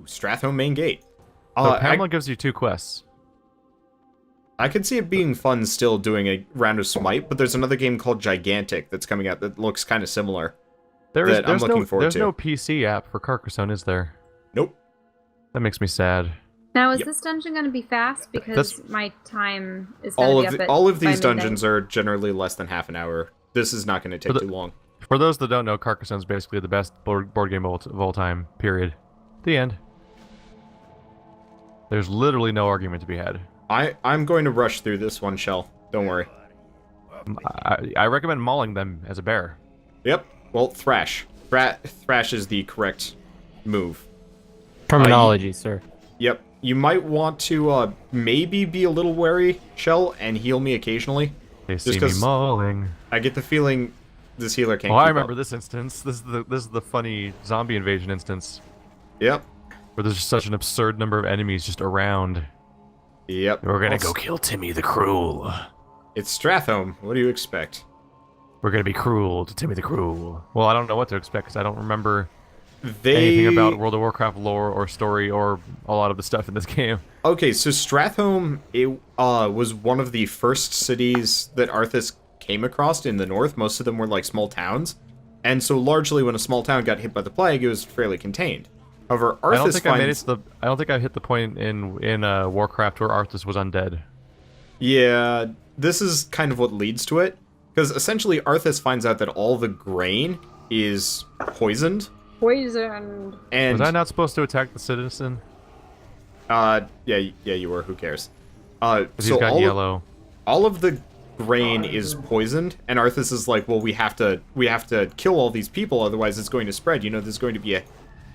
Strathhome main gate. So Pamela gives you 2 quests. I could see it being fun still doing a round of Smite, but there's another game called Gigantic that's coming out that looks kind of similar. There's I'm looking forward to. no PC app for Carcassonne, is there? Nope. That makes me sad. Now, is this dungeon going to be fast? Because my time is going to be up at all of these by midnight. dungeons are generally less than half an hour. This is not going to take too long. For those that don't know, Carcassonne is basically the best board game of all time, period. The end. There's literally no argument to be had. I'm going to rush through this one, Shell. Don't worry. I recommend mauling them as a bear. Yep. Well, Thrash. Thrash is the correct move. Terminology, sir. Yep. You might want to maybe be a little wary, Shell, and heal me occasionally. They see me mauling. I get the feeling this healer can't. Oh, I remember this instance. This is the funny zombie invasion instance. Yep. Where there's just such an absurd number of enemies just around. Yep. We're gonna go kill Timmy the Cruel. It's Strathhome. What do you expect? We're gonna be cruel to Timmy the Cruel. Well, I don't know what to expect because I don't remember anything about World of Warcraft lore or story or a lot of the stuff in this game. Okay, so Strathhome was one of the first cities that Arthas came across in the north. Most of them were like small towns, and so largely when a small town got hit by the plague, it was fairly contained. However, Arthas I don't think I hit the point in Warcraft where Arthas was undead. Yeah, this is kind of what leads to it, because essentially Arthas finds out that all the grain is poisoned. Poisoned. And was I not supposed to attack the citizen? Yeah, you were. Who cares? So he's got yellow. All of the grain is poisoned, and Arthas is like, well, we have to kill all these people, otherwise it's going to spread. You know, there's going to be a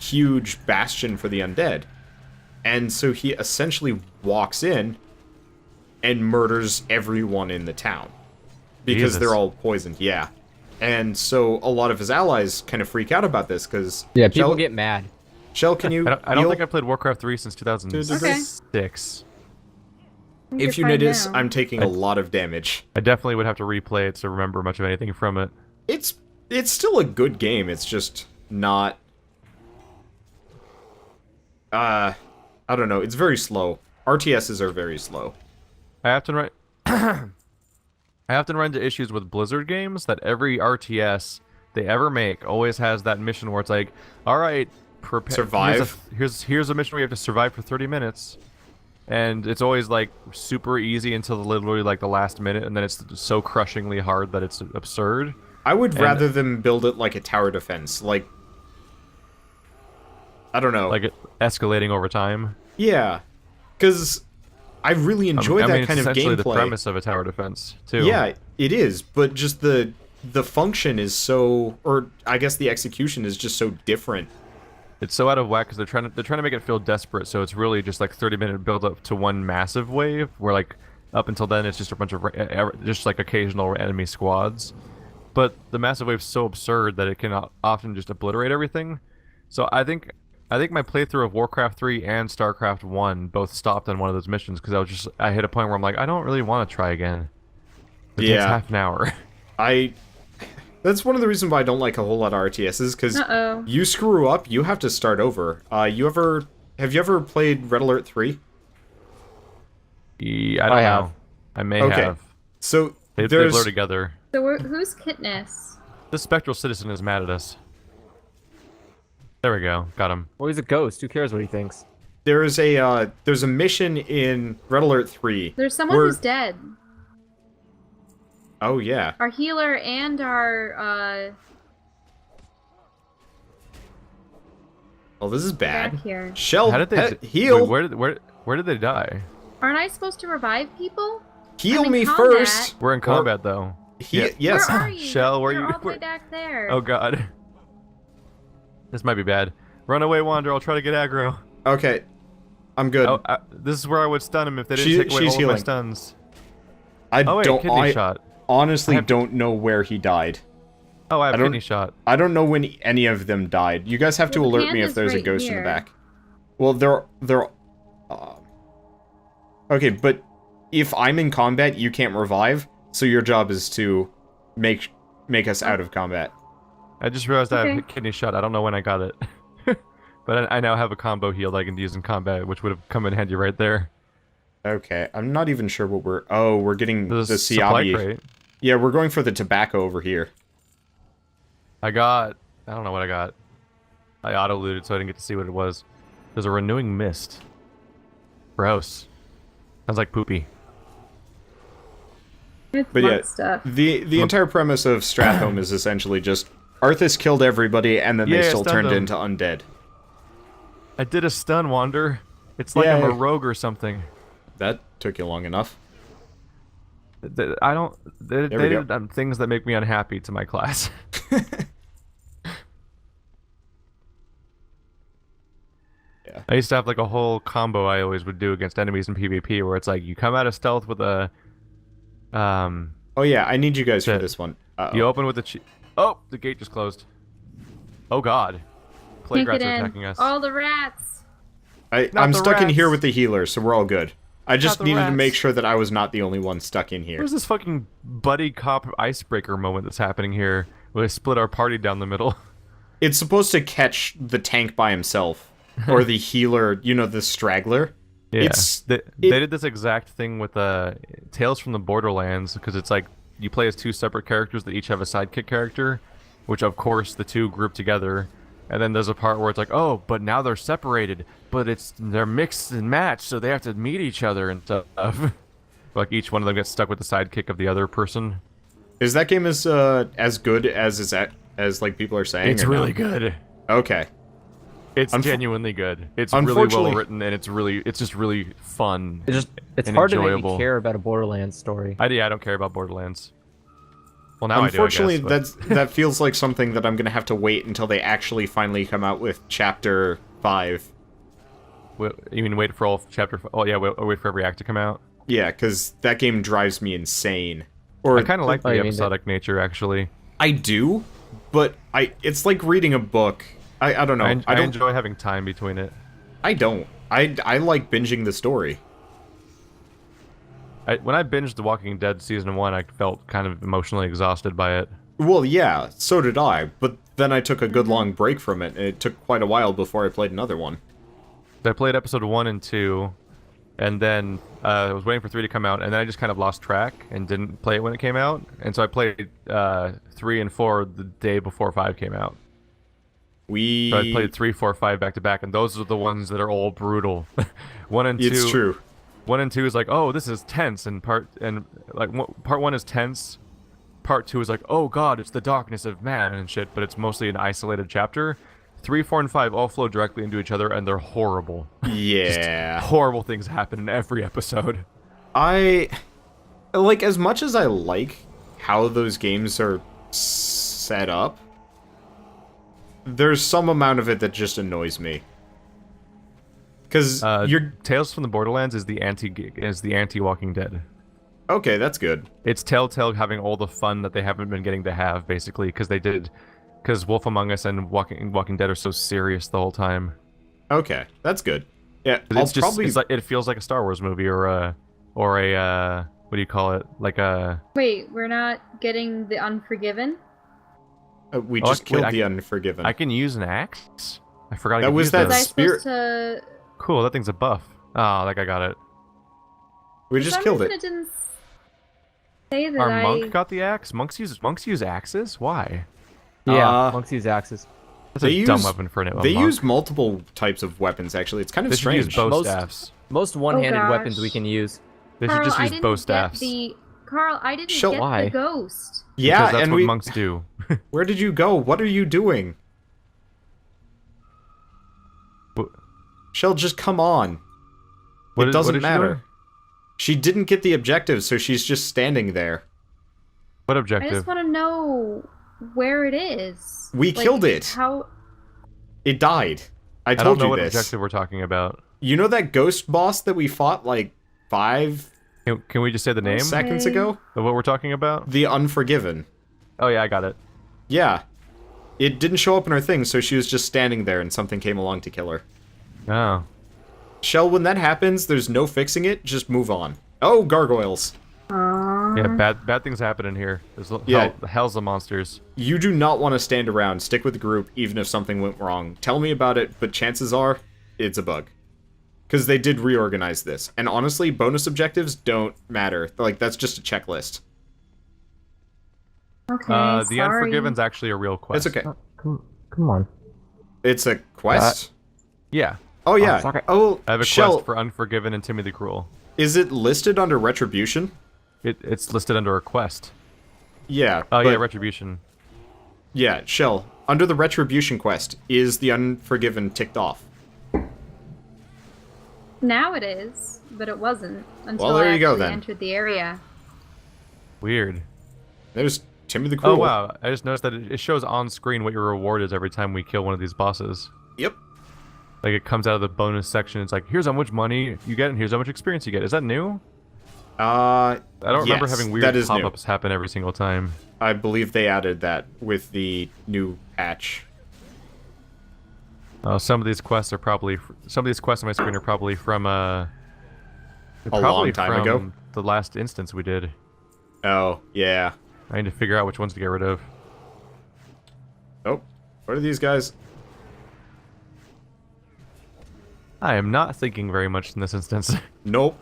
huge bastion for the undead. And so he essentially walks in and murders everyone in the town because they're all poisoned. Yeah. And so a lot of his allies kind of freak out about this because people get mad. Shell, can you? I don't think I played Warcraft 3 since 2006. If you notice, I'm taking a lot of damage. I definitely would have to replay it to remember much of anything from it. It's still a good game. It's just not. I don't know. It's very slow. RTSs are very slow. I often run into issues with Blizzard games that every RTS they ever make always has that mission where it's like, all right, survive. Here's a mission where you have to survive for 30 minutes, and it's always like super easy until literally like the last minute, and then it's so crushingly hard that it's absurd. I would rather them build it like a tower defense, like I don't know, like it escalating over time. Yeah, because I really enjoy that kind of gameplay. It's essentially the premise of a tower defense too. Yeah, it is, but just the function is so, or I guess the execution is just so different. It's so out of whack because they're trying to make it feel desperate. So it's really just like 30-minute build up to one massive wave, where like up until then it's just a bunch of just like occasional enemy squads. But the massive wave's so absurd that it can often just obliterate everything. So I think my playthrough of Warcraft 3 and StarCraft 1 both stopped on one of those missions because I hit a point where I'm like, I don't really want to try again. It takes half an hour. That's one of the reasons why I don't like a whole lot of RTSs, because you screw up, you have to start over. Have you ever played Red Alert 3? Yeah, I don't know. I may have. So they blur together. So who's Kitness? The Spectral Citizen is mad at us. There we go. Got him. Well, he's a ghost. Who cares what he thinks? There's a mission in Red Alert 3. There's someone who's dead. Oh, yeah. Our healer and our, Oh, this is bad. back here. Shell, how did they heal. Wait, where did they die? Aren't I supposed to revive people? Heal me first. We're in combat, though. Yes. Where are you? Shell, where You're you? all the way back there. Oh, God. This might be bad. Run away, Wander. I'll try to get aggro. Okay. I'm good. Oh, this is where I would stun him if they didn't take away all of my stuns. I honestly don't know where he died. Oh, I have kidney shot. I don't know when any of them died. You guys have to alert me if there's a ghost in the back. Well, they're okay, but if I'm in combat, you can't revive, so your job is to make us out of combat. I just realized I have kidney shot. I don't know when I got it. But I now have a combo heal that I can use in combat, which would have come in handy right there. Okay, I'm not even sure what we're... Oh, we're getting There's the a supply Siabi. crate. Yeah, we're going for the tobacco over here. I don't know what I got. I auto-looted, so I didn't get to see what it was. There's a renewing mist. Gross. Sounds like poopy. It's But monk yeah, stuff. the entire premise of Stratholme is essentially just Arthas killed everybody, and then they Yeah, still stunned turned them. into undead. I did a stun, Wander. It's like Yay. I'm a rogue or something. That took you long enough. I don't... They we go. did things that make me unhappy to my class. Yeah. I used to have like a whole combo I always would do against enemies in PvP where it's like you come out of stealth with a... Oh yeah, I need you guys for Shit. this one. Uh-oh. You open with the... Oh! The gate just closed. Oh god. Plague Can't rats get are in. attacking us. All the rats. I'm the stuck in here rats. with the healer, so we're all good. I just the needed to rats. make sure that I was not the only one stuck in here. Where's this fucking buddy cop icebreaker moment that's happening here? Where they split our party down the middle. It's supposed to catch the tank by himself. Or the healer, you know, the straggler. Yeah, they it- did this exact thing with Tales from the Borderlands, because it's like you play as two separate characters that each have a sidekick character, which of course the two group together, and then there's a part where it's like, oh, but now they're separated, but they're mixed and matched, so they have to meet each other and stuff. Like each one of them gets stuck with the sidekick of the other person. Is that game as good as like people are saying? It's or no? really good. Okay. It's genuinely good. It's really Unfortunately- well written, and it's just really fun. It's and hard to enjoyable. make me care about a Borderlands story. I don't care about Borderlands. Well, now Unfortunately, I do, I guess, that feels like something that I'm gonna have to wait until they actually finally come out with Chapter 5. You mean wait for all chapter? Oh yeah, wait for every act to come out. Yeah, because that game drives me insane. Or I kind of like Oh, the you mean episodic nature, actually. I do, but it's like reading a book. I don't know. I don't. enjoy having time between it. I don't. I like binging the story. When I binged The Walking Dead season 1, I felt kind of emotionally exhausted by it. Well, yeah, so did I. But then I took a good long break from it, and it took quite a while before I played another one. I played episode 1 and 2, and then I was waiting for 3 to come out, and then I just kind of lost track and didn't play it when it came out. And so I played 3 and 4 the day before 5 came out. So I played 3, 4, 5 back to back, and those are the ones that are all brutal. 1 and 2. It's true. 1 and 2 is like, oh, this is tense, and part 1 is tense. Part 2 is like, oh god, it's the darkness of man and shit, but it's mostly an isolated chapter. 3, 4, and 5 all flow directly into each other, and they're horrible. Yeah. Horrible things happen in every episode. Like, as much as I like how those games are set up, there's some amount of it that just annoys me. Because you're... Tales from the Borderlands is the anti-Walking Dead. Okay, that's good. It's Telltale having all the fun that they haven't been getting to have, basically, because Wolf Among Us and Walking Dead are so serious the whole time. Okay, that's good. Yeah, it feels like a Star Wars movie or a what do you call it? Like a... Wait, we're not getting the Unforgiven? We just killed the Unforgiven. I can use an axe? I forgot That I could was use that Was I this. spirit- supposed to... Cool, that thing's a buff. Oh, like I got it. We For just some killed reason it. it didn't say that Our monk got the axe? Monks use axes? Why? Yeah, monks use axes. That's a dumb weapon for an They monk. use multiple types of weapons, actually. It's kind of They should strange. use bow Most- staffs. Most one-handed gosh. weapons we can use. They should Carl, just I use didn't bow get staffs. Carl, I didn't Shall get I? the ghost. Yeah, Because that's and what we... monks do. Where did you go? What are you doing? Shell, just come on. What It is- doesn't what is she matter. doing? She didn't get the objective, so she's just standing there. What I objective? just want to know where it is. We killed it. How? It died. I I don't told know you what this. objective we're talking about. You know that ghost boss that we fought like 5 Can we just say the name seconds Okay. ago? of what we're talking about? The Unforgiven. Oh yeah, I got it. Yeah. It didn't show up in her thing, so she was just standing there and something came along to kill her. Oh. Shell, when that happens, there's no fixing it, just move on. Oh, gargoyles. Aww. Yeah, bad things happen in here. There's hell's the monsters. You do not want to stand around. Stick with the group, even if something went wrong. Tell me about it, but chances are, it's a bug. Because they did reorganize this. And honestly, bonus objectives don't matter. Like, that's just a checklist. Okay, the Unforgiven's actually a real quest. It's okay. Come on. It's a quest? Yeah. Oh, yeah. sorry. Oh, I have a Shell, quest for Unforgiven and Timmy the Cruel. is it listed under Retribution? It's listed under a quest. Yeah. Oh, yeah, but- Retribution. Yeah, Shell, under the Retribution quest, is the Unforgiven ticked off? Now it is, but it wasn't until Well, there I you go, actually then. entered the area. Weird. There's Timmy the Cruel. Oh, wow. I just noticed that it shows on screen what your reward is every time we kill one of these bosses. Yep. Like, it comes out of the bonus section. It's like, here's how much money you get, and here's how much experience you get. Is that new? I don't remember having weird pop-ups happen every single time. I believe they added that with the new patch. Some of these quests are probably... Some of these quests on my screen are probably from, A long time ago? The last instance we did. Oh, yeah. I need to figure out which ones to get rid of. Oh, what are these guys? I am not thinking very much in this instance. Nope.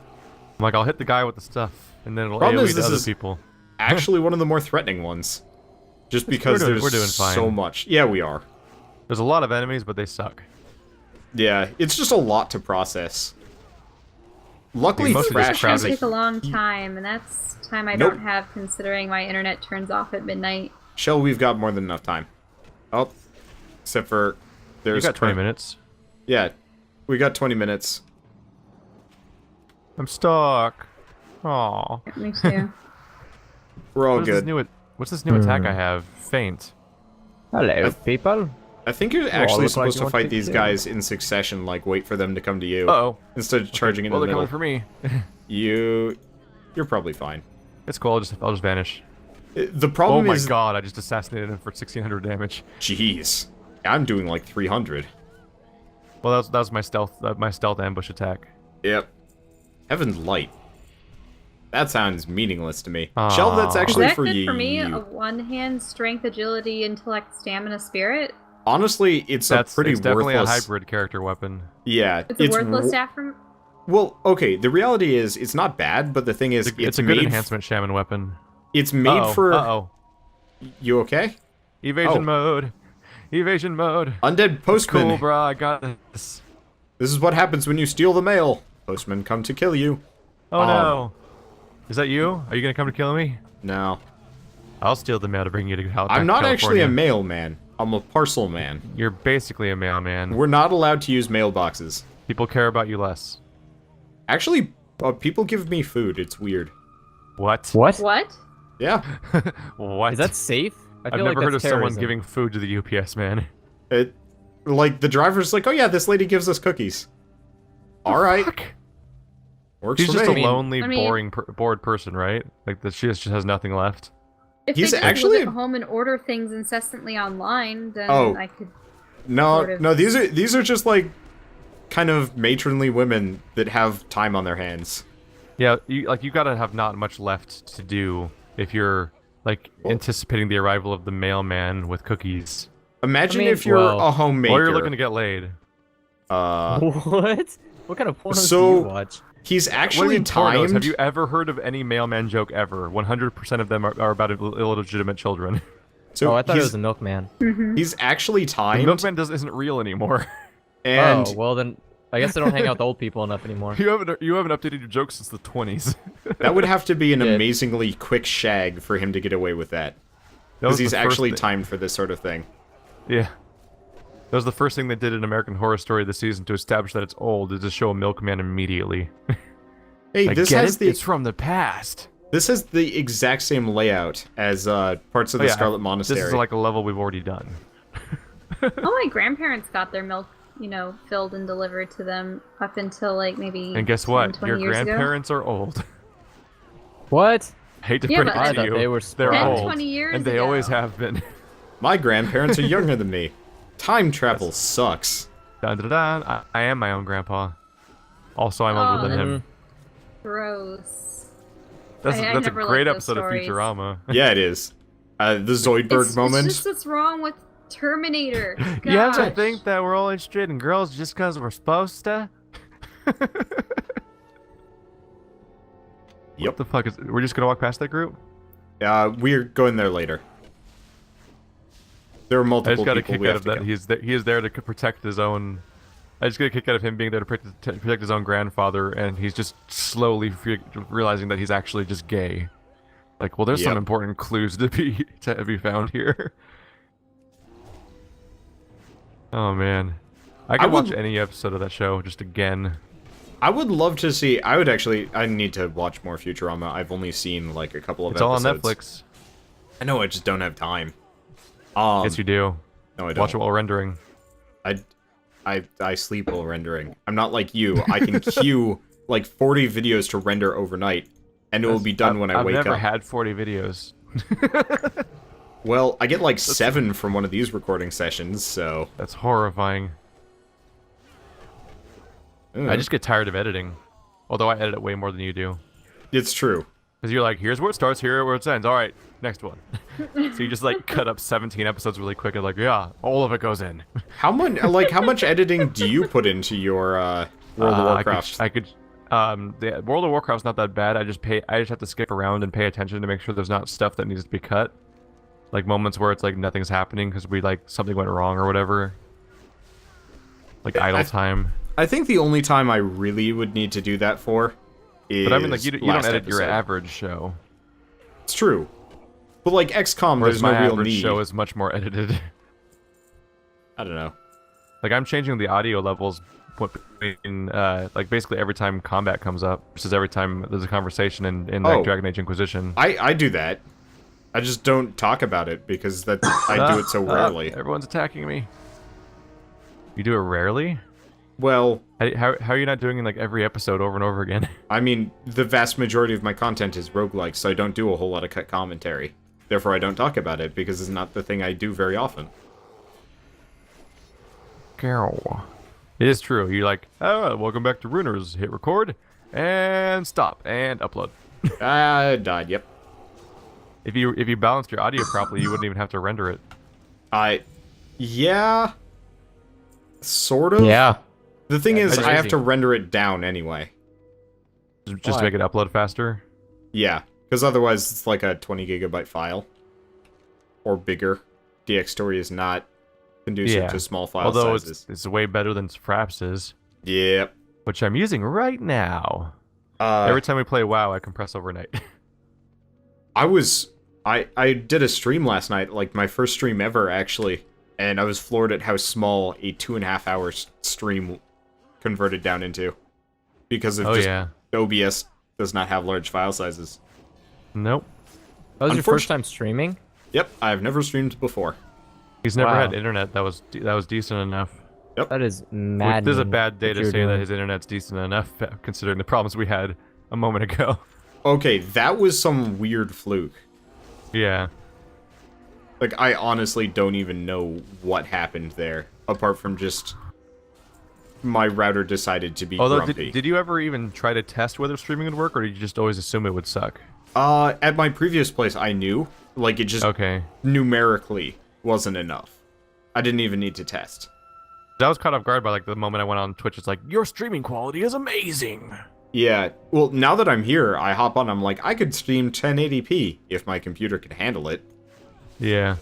I'm like, I'll hit the guy with the stuff, and then it'll Problem AoE is to this other is- people. Actually, one of the more threatening ones. Just because we're there's doing fine. so much. Yeah, we are. There's a lot of enemies, but they suck. Yeah, it's just a lot to process. Luckily, most of these It's gonna crowded- take a long time, and that's time I Nope. don't have considering my internet turns off at midnight. Shell, we've got more than enough time. Oh, except for You there's got 20 minutes. Yeah, we got 20 minutes. I'm stuck. Aw. Me too. We're all What's this good. new attack I have? Faint. Hello, people. I think you're actually look like supposed you to want fight to these kill. guys in succession, like wait for them to come to you. Uh-oh. Instead of charging Well, into they're the coming middle. for me. You're probably fine. It's cool. I'll just vanish. The problem Oh my is... god! I just assassinated him for 1600 damage. Jeez. I'm doing like 300. Well, that was my stealth ambush attack. Yep. Heaven's Light. That sounds meaningless to me. Aw. Shell, that's Is actually that for good you. for me? A one-hand strength, agility, intellect, stamina, spirit? Honestly, it's a pretty it's definitely worthless... a hybrid character weapon. Yeah. It's a worthless staff from... Well, okay, the reality is, it's not bad, but the thing is, It's a good enhancement shaman weapon. It's made for... Uh-oh. You okay? Evasion mode. Evasion mode. Undead Postman. Cool, bro. I got this. This is what happens when you steal the mail. Postmen come to kill you. Oh no. Is that you? Are you gonna come to kill me? No. I'll steal the mail to bring you to California. I'm not actually a mailman. I'm a parcel man. You're basically a mailman. We're not allowed to use mailboxes. People care about you less. Actually, people give me food. It's weird. What? What? What? Yeah. What? Is that safe? I I've feel never like heard of that's someone terrorism. giving food to the UPS man. Like, the driver's like, oh yeah, this lady gives us cookies. Alright. Fuck. Works She's for just a me. lonely, I mean- bored person, right? Like that she just has nothing left. If He's they just actually live a- at home and order things incessantly online, then Oh. I could... No, sort of- no, these are just like kind of matronly women that have time on their hands. Yeah, you gotta have not much left to do if you're like anticipating the arrival of the mailman with cookies, Imagine I mean, if you're well, a homemaker. or you're looking to get laid. What? What kind of pornos So- do you watch? He's What do you actually mean pornos? timed. Have you ever heard of any mailman joke ever? 100% of them are about illegitimate children. So Oh, I thought it he's, was a milkman. he's actually The timed. milkman isn't real anymore. And Oh, well then, I guess I don't hang out with old people enough anymore. You haven't updated your jokes since the 20s. that would have to be an Did. amazingly quick shag for him to get away with that. That was Because he's the first actually thi- timed for this sort of thing. Yeah. That was the first thing they did in American Horror Story this season to establish that it's old, is to show a milkman immediately. Hey, Like, this get has it? the It's from the past. this has the exact same layout as parts of the Scarlet Monastery. This is like a level we've already done. Oh, my grandparents got their milk, filled and delivered to them up until, like, maybe And guess 10, what? 20 Your years ago. grandparents are old. What? Hate to Yeah, break but I it to thought you. they were They're 10, old. 20 years and they ago. always have been. My grandparents are younger than me. Time travel sucks. Dun, dun, dun. I am my own grandpa. Also, I'm older than him. Gross. That's I that's a never great liked those episode of stories. Futurama. Yeah, it is. The Zoidberg moment. It's just what's wrong with Terminator. You have to Gosh. think that we're all interested in girls just because we're supposed to. Yep. What the fuck is? We're just gonna walk past that group? We're going there later. There are I multiple just got a people kick we out have of to that. go. He is there to protect his own. I just get a kick out of him being there to protect his own grandfather, and he's just slowly realizing that he's actually just gay. Like, well, there's some Yep. important clues to be found here. Oh man, I could watch would- any episode of that show just again. I would love to see. I need to watch more Futurama. I've only seen like a couple of It's all on episodes. Netflix. I know, I just don't have time. Yes, you do. No, I don't. Watch it while rendering. I sleep while rendering. I'm not like you. I can queue like 40 videos to render overnight, and it will be done when I wake I've never up. had 40 videos. Well, I get like 7 from one of these recording sessions, so... That's horrifying. I just get tired of editing. Although I edit it way more than you do. It's true. Because you're like, here's where it starts, here where it ends. All right, next one. So you just like cut up 17 episodes really quick and like, yeah, all of it goes in. How much editing do you put into your World of Warcraft? The World of Warcraft's not that bad. I just have to skip around and pay attention to make sure there's not stuff that needs to be cut. Like moments where it's like nothing's happening because something went wrong or whatever. Like idle time. I think the only time I really would need to do that for is But I mean, like, you don't last edit your episode. average show. It's true. But like XCOM, Whereas there's my no real average need. show is much more edited. I don't know. Like, I'm changing the audio levels between, like, basically every time combat comes up, versus every time there's a conversation in like, Dragon Age Inquisition. I do that. I just don't talk about it because I do it so rarely. Everyone's attacking me. You do it rarely? Well, How are you not doing it, like, every episode over and over again? I mean, the vast majority of my content is roguelike, so I don't do a whole lot of cut commentary. Therefore, I don't talk about it, because it's not the thing I do very often. Carol. It is true. You're like, oh, welcome back to Ruiners. Hit record, and stop, and upload. I died, yep. If you balanced your audio properly, you wouldn't even have to render it. Yeah. Sort of. Yeah. The thing is, That's I have easy. to render it down anyway. Just to Why? make it upload faster. Yeah, because otherwise it's like a 20 gigabyte file. Or bigger. DxStory is not conducive to small file Although sizes. it's way better than Fraps is, Yep. which I'm using right now. Every time we play WoW, I compress overnight. I did a stream last night, like my first stream ever, actually. And I was floored at how small a 2.5 hour stream converted down into. Because of just OBS does not have large file sizes. Nope. That was your first time streaming? Yep, I've never streamed before. He's never Wow. had internet that was decent enough. That is mad. This is a bad day to say that his internet's decent enough, considering the problems we had a moment ago. Okay, that was some weird fluke. Yeah. Like, I honestly don't even know what happened there, apart from just my router decided to be Although, grumpy. did you ever even try to test whether streaming would work, or did you just always assume it would suck? At my previous place, I knew. Like, it just numerically wasn't enough. I didn't even need to test. I was caught off guard by, like, the moment I went on Twitch. It's like, your streaming quality is amazing! Yeah, well, now that I'm here, I hop on, I'm like, I could stream 1080p if my computer could handle it. Yeah.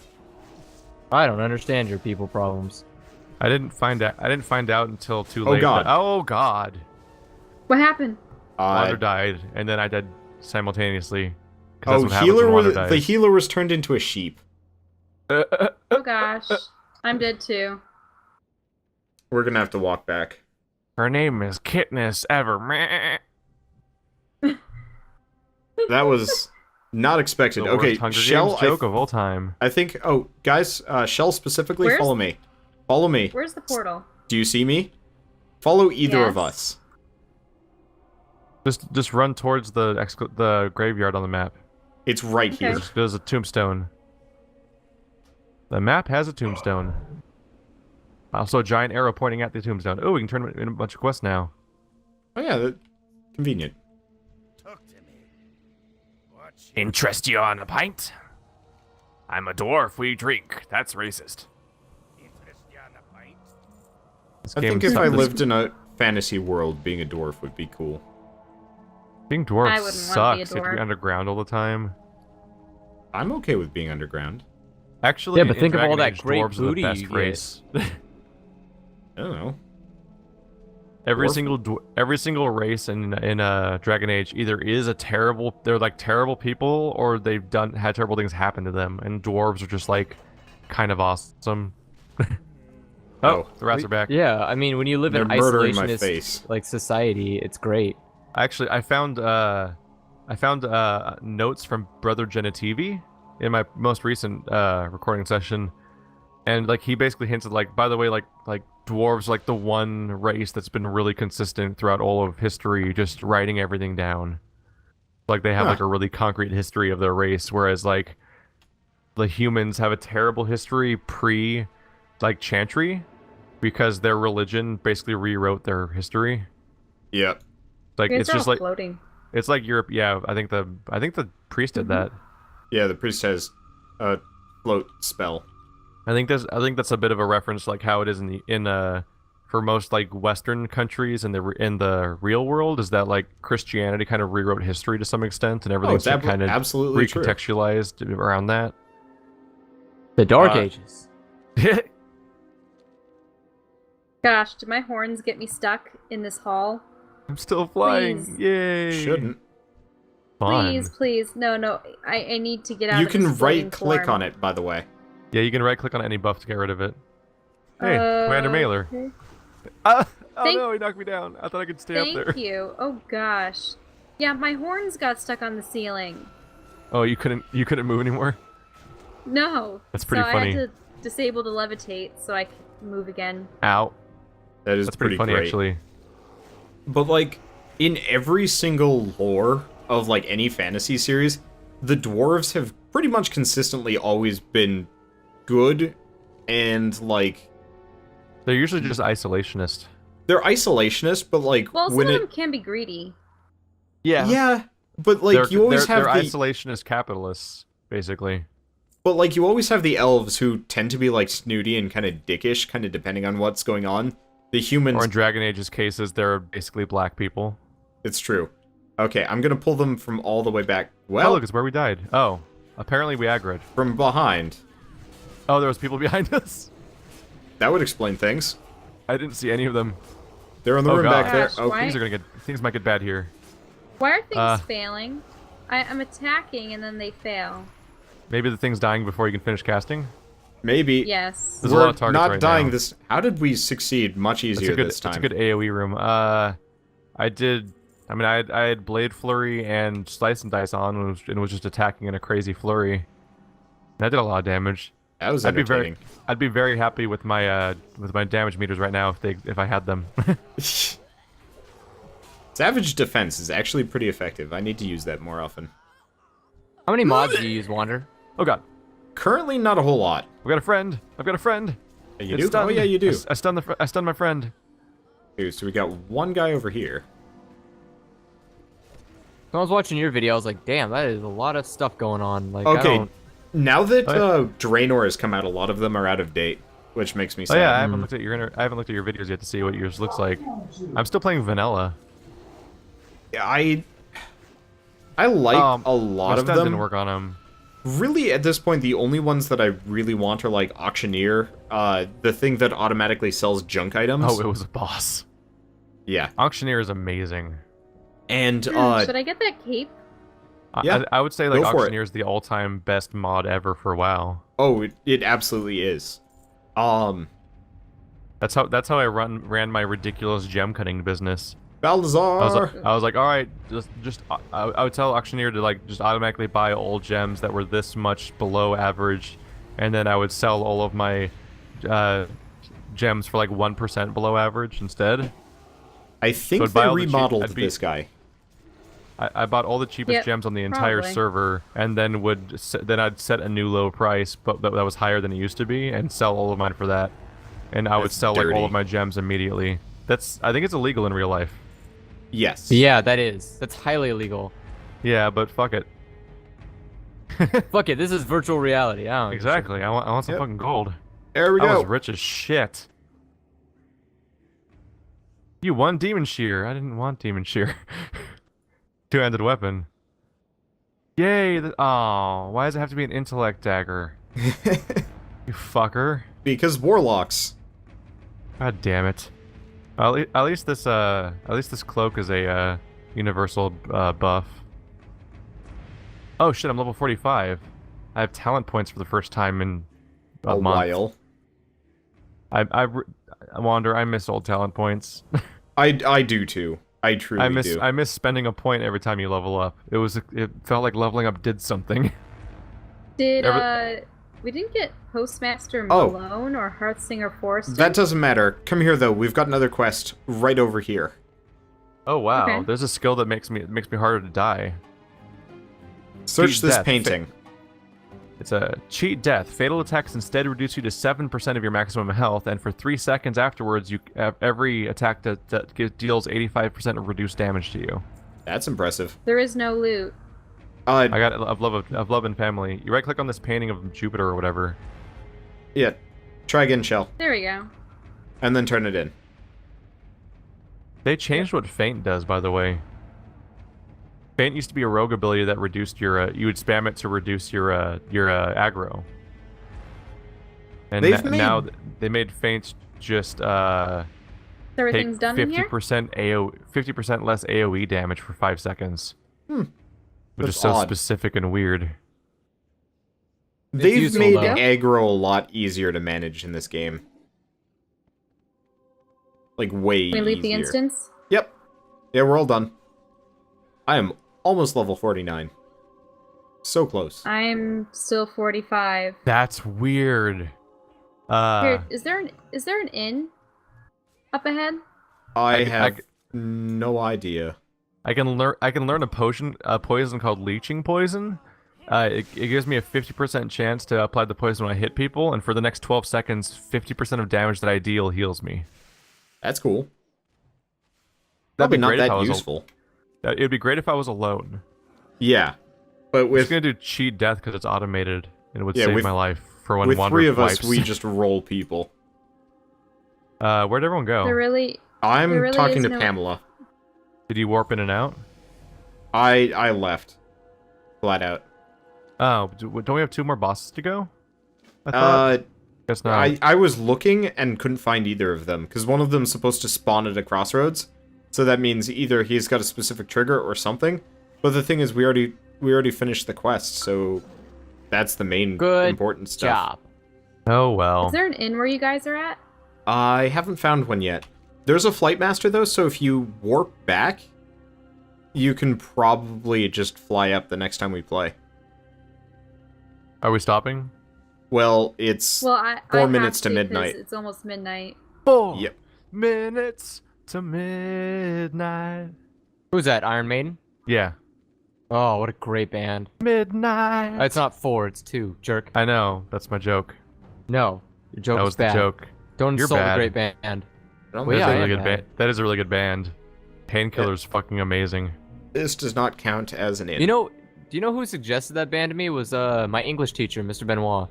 I don't understand your people problems. I didn't find out until too late. God. Oh god. What happened? Wander died, and then I died simultaneously. Oh, the healer was turned into a sheep. Oh gosh. I'm dead too. We're gonna have to walk back. Her name is Kitness Ever. That was not expected. The Okay, worst Hunger Shell, Games joke of all time. I think, oh, guys, Shell specifically, follow me. Follow me. Where's the portal? Do you see me? Follow either of us. Just run towards the graveyard on the map. It's right here. There's a tombstone. The map has a tombstone. Also, a giant arrow pointing at the tombstone. Oh, we can turn in a bunch of quests now. Oh yeah, convenient. Talk to me. Interest you on a pint? I'm a dwarf, we drink. That's racist. I think if I lived in a fantasy world, being a dwarf would be cool. Being I dwarf wouldn't want to be a sucks. You have to be dwarf. underground all the time. I'm okay with being underground. Actually, Yeah, but in think of all Dragon that Age, great dwarves are the booty best you get. race. I don't know. Every single race in Dragon Age either is they're like terrible people, or they've had terrible things happen to them, and dwarves are just like kind of awesome. Oh, the rats are back. Yeah, I mean, when you live in They're murdering my isolationist face. like society, it's great. Actually, I found notes from Brother Genitivi in my most recent recording session, and like he basically hinted like, by the way, like dwarves are like the one race that's been really consistent throughout all of history, just writing everything down. Like they have like a really concrete history of their race, whereas like the humans have a terrible history pre like Chantry, because their religion basically rewrote their history. Yep. Like You guys it's are just all like floating. it's like Europe. Yeah, I think the priest did that. Yeah, the priest has a float spell. I think that's a bit of a reference to like how it is for most like Western countries in the real world, is that like Christianity kind of rewrote history to some extent, and everything's it's kind of absolutely true. recontextualized around that. The Dark Ages. Gosh, did my horns get me stuck in this hall? I'm still flying. Please. Yay! Shouldn't. Fun. Please. No. I need to get out You of this can floating right-click form. on it, by the way. Yeah, you can right click on any buff to get rid of it. Hey, Commander Mailer. Okay. Oh Thank- no, he knocked me down. I thought I could stay up there. Thank you. Oh gosh. Yeah, my horns got stuck on the ceiling. Oh, you couldn't move anymore? No. That's pretty so funny. I had to disable the levitate so I could move again. Ow. That is That's pretty funny, great. actually. But like, in every single lore of like any fantasy series, the dwarves have pretty much consistently always been good, and like They're usually just isolationist. they're isolationist, but like Well, some when of it them can be greedy. yeah, but like you always have they're the isolationist capitalists, basically. but like you always have the elves who tend to be like snooty and kind of dickish, kind of depending on what's going on. The humans, Or in Dragon Age's cases, they're basically black people. it's true. Okay, I'm gonna pull them from all the way back. Oh, Well, look, it's where we died. Oh, apparently we aggroed. from behind. Oh, there was people behind us. That would explain things. I didn't see any of them. They're in the Oh, room God. back there. Gosh, Oh, why- Things might get bad here. Why are things Uh. failing? I'm attacking and then they fail. Maybe the thing's dying before you can finish casting. maybe. Yes. There's a We're lot of targets not right dying now. this. How did we succeed much easier this time? It's a good AOE room. I did. I mean, I had Blade Flurry and Slice and Dice on, and was just attacking in a crazy flurry. That did a lot of damage. That was I'd entertaining. be very happy with my damage meters right now if I had them. Savage defense is actually pretty effective. I need to use that more often. How many mods do you use, Wander? Oh god, Currently, not a whole lot. I've got a friend. I've got a friend. You It's do? stunned. Oh yeah, you do. I stunned my friend. Okay, so we got one guy over here. When I was watching your video, I was like, damn, that is a lot of stuff going on. Like, I Okay, don't... now that Oh, Draenor has come out, a lot of them are out of date, which makes me Oh sad. yeah, I haven't looked at your videos yet to see what yours looks like. I'm still playing vanilla. I like a lot my of stun them. didn't work on them. Really, at this point, the only ones that I really want are like Auctioneer, the thing that automatically sells junk items. Oh, it was a boss. Yeah, Auctioneer is amazing. and Should I get that cape? Yeah, I would say like go for it. Auctioneer is the all-time best mod ever for WoW. oh, it absolutely is. That's how I ran my ridiculous gem cutting business. Balthazar. I was like, all right, I would tell Auctioneer to like just automatically buy old gems that were this much below average, and then I would sell all of my gems for like 1% below average instead. I think So I'd buy they all the cheap- remodeled I'd be- this guy. I bought all the cheapest Yep, gems on the entire probably. server, and then I'd set a new low price, but that was higher than it used to be, and sell all of mine for that. And I would That's sell like all dirty. of my gems immediately. I think it's illegal in real life. Yes. Yeah, that is. That's highly illegal. Yeah, but fuck it. Fuck it, this is virtual reality. I don't Exactly. I want some Yep. fucking gold. There we I go. was rich as shit. You won Demon Shear. I didn't want Demon Shear. Two-handed weapon. Yay! Oh, why does it have to be an intellect dagger? You fucker. Because warlocks. God damn it. At least this cloak is a universal buff. Oh shit! I'm level 45. I have talent points for the first time in a month. While. I Wander. I miss old talent points. I do too. I truly do. I miss spending a point every time you level up. It felt like leveling up did something. Did we didn't get Postmaster Oh. Malone or Hearthsinger Forrester? That doesn't matter. Come here though. We've got another quest right over here. Oh wow! Okay. There's a skill that makes me harder to die. Search Cheat this death. painting. It's a cheat death. Fatal attacks instead reduce you to 7% of your maximum health, and for 3 seconds afterwards, every attack that deals 85% of reduced damage to you. That's impressive. There is no loot. I got of love and family. You right click on this painting of Jupiter or whatever. Yeah. Try again, Shell. There we go. And then turn it in. They changed what Feint does, by the way. Feint used to be a rogue ability that reduced your you would spam it to reduce your aggro. And now they made Feint just So everything's take done in here? 50% less AoE damage for 5 seconds. Which That's is so odd. specific and weird. They've useful, made though. aggro a lot easier to manage in this game. Like, way Can we leave the easier. instance? Yep. Yeah, we're all done. I am almost level 49. So close. I'm still 45. That's weird. Here, is there an inn up ahead? I have no idea. I can learn a poison called Leeching Poison. It gives me a 50% chance to apply the poison when I hit people, and for the next 12 seconds, 50% of damage that I deal heals me. That's cool. That'd Probably be not great if I that was useful. It would be great if I was alone. Yeah. But I'm just gonna do cheat death because it's automated, and it would save with- my life for when with Wander 3 of us, wipes. we just roll people. Where'd everyone go? There really I'm There really talking is to no- Pamela. Did you warp in and out? I left. Flat out. Oh, don't we have 2 more bosses to go? I thought. Guess not. I was looking and couldn't find either of them, because one of them's supposed to spawn at a crossroads. So that means either he's got a specific trigger or something. But the thing is, we already finished the quest, so that's the main Good important stuff. job. Oh well. Is there an inn where you guys are at? I haven't found one yet. There's a flight master though, so if you warp back, you can probably just fly up the next time we play. Are we stopping? Well, it's Well, I 4 have minutes to 'cause midnight. It's almost midnight. 4 Yep. minutes to midnight. Who's that? Iron Maiden? Yeah. Oh, what a great band. Midnight. It's not 4, it's 2, jerk. I know. That's my joke. No, your joke That is was the bad. joke. Don't You're insult bad. a great band. I don't Well, think yeah, That's I a am really good bad. band. That is a really good band. Painkiller's fucking amazing. this does not count as an inn. You know, do you know who suggested that band to me? Was my English teacher, Mr. Benoit.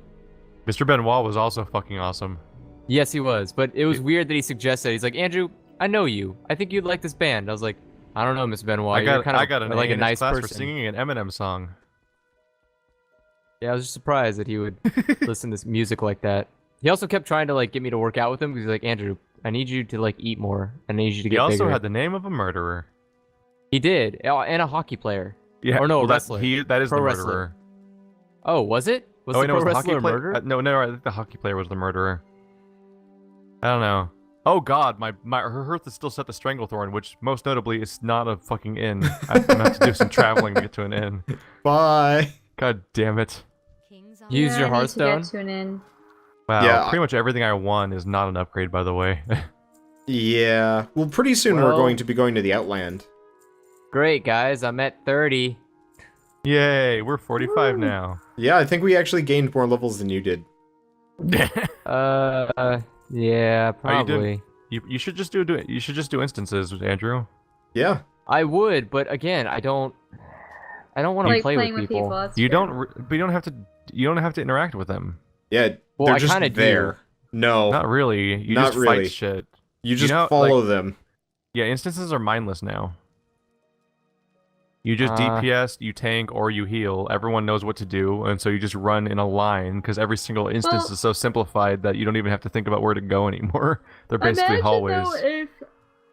Mr. Benoit was also fucking awesome. Yes, he was, but it was weird that he suggested it. He's like, Andrew, I know you. I think you'd like this band. I was like, I don't know, Mr. Benoit. You're kind of I got an like A a in nice class person. for singing an Eminem song. Yeah, I was just surprised that he would listen to music like that. He also kept trying to like get me to work out with him because he's like, Andrew, I need you to like eat more. I need you to He get also bigger. had the name of a murderer. He did, and a hockey player. Yeah. Or no, well, wrestler. That is Pro the wrestler. murderer. Oh, was it? Was Oh, the no, pro was the hockey wrestler player? murdered? No, I think the hockey player was the murderer. I don't know. Oh god, her hearth is still set to Stranglethorn, which most notably is not a fucking inn. I'm gonna have to do some traveling to get to an inn. Bye. God damn it. Use your I need to Hearthstone? get to an inn. Wow, Yeah, pretty much everything I won is not an upgrade, by the way. Yeah. Well, pretty soon we're Well- going to be going to the Outland. Great, guys. I'm at 30. Yay, we're 45 now. Yeah, I think we actually gained more levels than you did. Yeah, Are you doing- probably. You should just do instances, Andrew. Yeah. I would, but again, I don't. I don't want to Like play playing with people. that's You true. don't. But you don't have to interact with them. Yeah, Well, they're I just kinda do. there. No, Not really. You Not just really. fight shit. you just know, follow like- them. Yeah, instances are mindless now. You just Uh, DPS, you tank, or you heal. Everyone knows what to do, and so you just run in a line because every single instance Well- is so simplified that you don't even have to think about where to go anymore. They're basically Imagine, hallways. though, if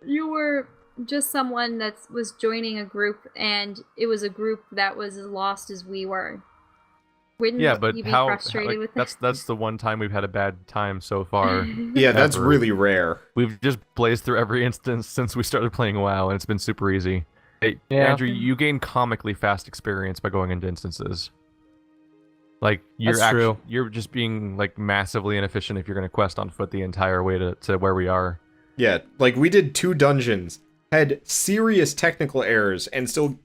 you were just someone that was joining a group and it was a group that was as lost as we were. Wouldn't Yeah, but you be how? frustrated Like, with that? that's the one time we've had a bad time so far. Yeah, that's Ever. really rare. We've just blazed through every instance since we started playing WoW, and it's been super easy. Hey, Yeah. Andrew, you gain comically fast experience by going into instances. Like That's true. you're just being like massively inefficient if you're going to quest on foot the entire way to where we are. Yeah, like we did 2 dungeons, had serious technical errors, and still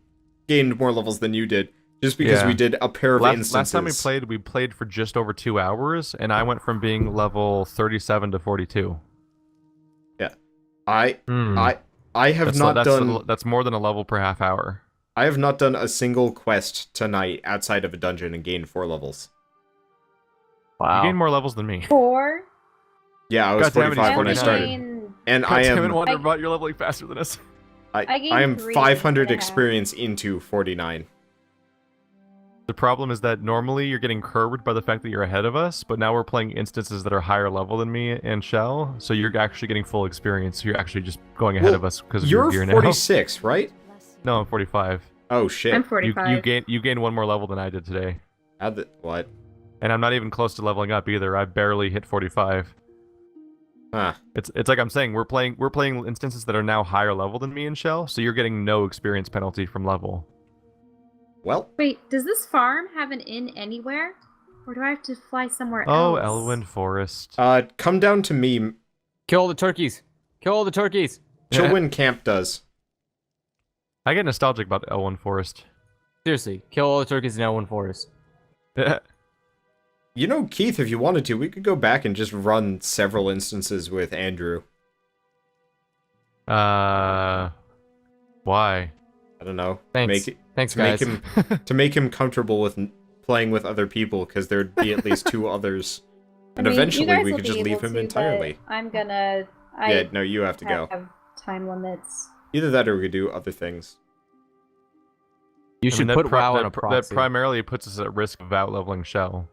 gained more levels than you did, just because Yeah. we did a pair of instances. Last time we played for just over 2 hours, and I went from being level 37 to 42. I have not done. That's more than a level per half hour. I have not done a single quest tonight outside of a dungeon and gained 4 levels. wow. You gain more levels than me. 4? Yeah, I was God damn it, 45 when I he's started, 49. and God I damn it, am Wanderbot, you're leveling faster than us. I gained I am 3 500 and a half. experience into 49. The problem is that normally you're getting curbed by the fact that you're ahead of us, but now we're playing instances that are higher level than me and Shell, so you're actually getting full experience. You're actually just going ahead Well, of us because of your You're gear now. 46, right? No, I'm 45. Oh shit! I'm 45. You gained 1 more level than I did today, What? and I'm not even close to leveling up either. I barely hit 45. Huh. It's like I'm saying we're playing instances that are now higher level than me and Shell, so you're getting no experience penalty from level. Well, Wait, does this farm have an inn anywhere? Or do I have to fly somewhere Oh, else? Elwyn Forest. come down to me. Kill all the turkeys. Kill all the turkeys. Chillwyn Camp does. I get nostalgic about Elwyn Forest. Seriously, kill all the turkeys in Elwyn Forest. You know, Keith, if you wanted to, we could go back and just run several instances with Andrew. Why? I don't know. Thanks. Thanks, To make guys. him to make him comfortable with playing with other people, because there'd be at least 2 others, and I mean, you eventually guys we will could be just leave able him to, entirely. but I'm gonna. Yeah, no, you have to go. have time limits. Either that, or we could do other things. You should put WoW on a that proxy. primarily puts us at risk of out-leveling Shell.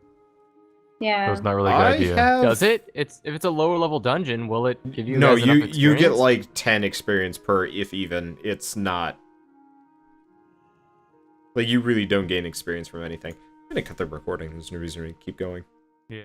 Yeah. So it's not really a good I idea. have. Does it? If it's a lower level dungeon, will it give you No, guys enough you get experience? like 10 experience per, if even. It's not. Like, you really don't gain experience from anything. I'm gonna cut the recording. There's no reason to keep going.